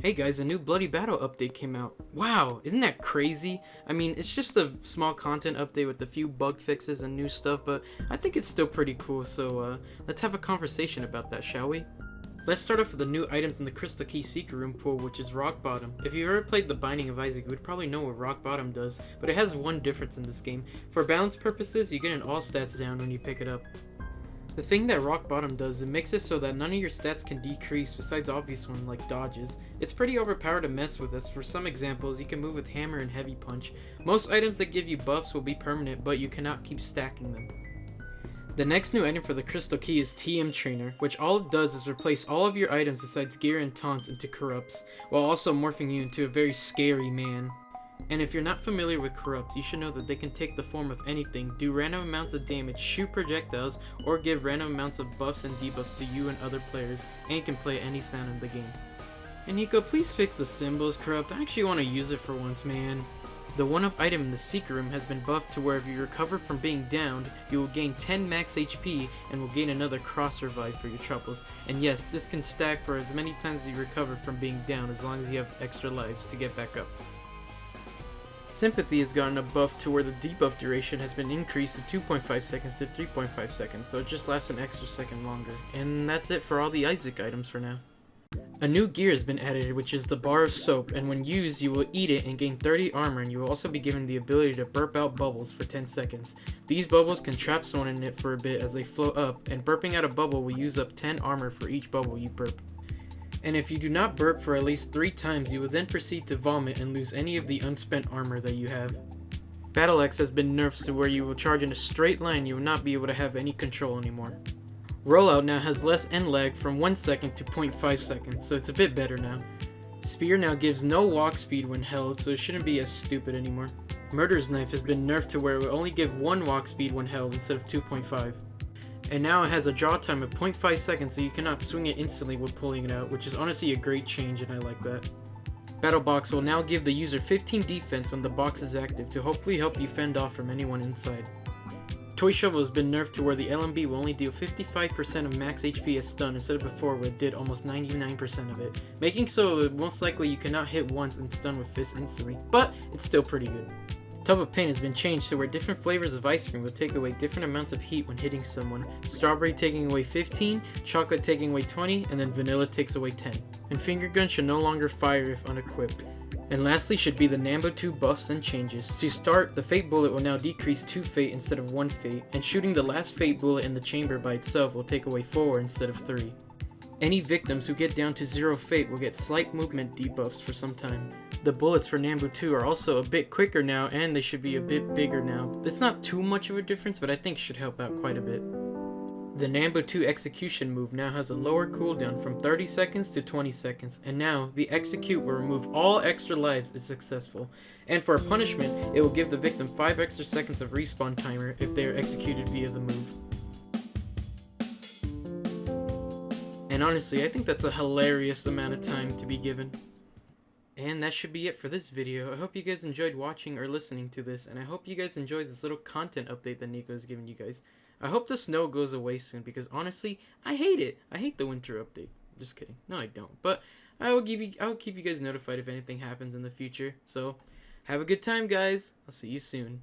Hey guys, a new Bloody Battle update came out. Wow, isn't that crazy? I mean, it's just a small content update with a few bug fixes and new stuff, but I think it's still pretty cool, so let's have a conversation about that, shall we? Let's start off with the new items in the Crystal Key Secret Room pool, which is Rock Bottom. If you've ever played The Binding of Isaac, you would probably know what Rock Bottom does, but it has one difference in this game. For balance purposes, you get an all stats down when you pick it up. The thing that Rock Bottom does, it makes it so that none of your stats can decrease besides obvious ones like dodges. It's pretty overpowered to mess with this. For some examples, you can move with Hammer and Heavy Punch. Most items that give you buffs will be permanent, but you cannot keep stacking them. The next new item for the Crystal Key is TMTRAINER, which all it does is replace all of your items besides gear and taunts into corrupts, while also morphing you into a very scary man. And if you're not familiar with corrupts, you should know that they can take the form of anything, do random amounts of damage, shoot projectiles, or give random amounts of buffs and debuffs to you and other players, and can play any sound in the game. And Nico, please fix the symbols corrupt. I actually want to use it for once, man. The 1-up item in the secret room has been buffed to where if you recover from being downed, you will gain 10 max HP and will gain another cross revive for your troubles. And yes, this can stack for as many times as you recover from being down as long as you have extra lives to get back up. Sympathy has gotten a buff to where the debuff duration has been increased to 2.5 seconds to 3.5 seconds, so it just lasts an extra second longer. And that's it for all the Isaac items for now. A new gear has been added, which is the Bar of Soap, and when used you will eat it and gain 30 armor, and you will also be given the ability to burp out bubbles for 10 seconds. These bubbles can trap someone in it for a bit as they float up, and burping out a bubble will use up 10 armor for each bubble you burp. And if you do not burp for at least 3 times, you will then proceed to vomit and lose any of the unspent armor that you have. Battle Axe has been nerfed to where you will charge in a straight line, you will not be able to have any control anymore. Rollout now has less end lag from 1 second to 0.5 seconds, so it's a bit better now. Spear now gives no walk speed when held, so it shouldn't be as stupid anymore. Murder's Knife has been nerfed to where it will only give 1 walk speed when held instead of 2.5. And now it has a draw time of 0.5 seconds, so you cannot swing it instantly with pulling it out, which is honestly a great change and I like that. Battle Box will now give the user 15 defense when the box is active to hopefully help you fend off from anyone inside. Toy Shovel has been nerfed to where the LMB will only deal 55% of max HP as stun instead of before where it did almost 99% of it, making so most likely you cannot hit once and stun with fists instantly, but it's still pretty good. Tub of Pain has been changed to where different flavors of ice cream will take away different amounts of heat when hitting someone. Strawberry taking away 15, chocolate taking away 20, and then vanilla takes away 10. And Fingergun should no longer fire if unequipped. And lastly should be the Nambu 2 buffs and changes. To start, the Fate Bullet will now decrease 2 Fate instead of 1 Fate, and shooting the last Fate Bullet in the chamber by itself will take away 4 instead of 3. Any victims who get down to 0 Fate will get slight movement debuffs for some time. The bullets for Nambu 2 are also a bit quicker now, and they should be a bit bigger now. It's not too much of a difference, but I think it should help out quite a bit. The Nambu 2 execution move now has a lower cooldown from 30 seconds to 20 seconds, and now the execute will remove all extra lives if successful. And for a punishment, it will give the victim 5 extra seconds of respawn timer if they are executed via the move. And honestly, I think that's a hilarious amount of time to be given. And that should be it for this video. I hope you guys enjoyed watching or listening to this, and I hope you guys enjoyed this little content update that Nico has given you guys. I hope the snow goes away soon, because honestly, I hate it. I hate the winter update. Just kidding. No, I don't. But I will keep you guys notified if anything happens in the future. So, have a good time, guys. I'll see you soon.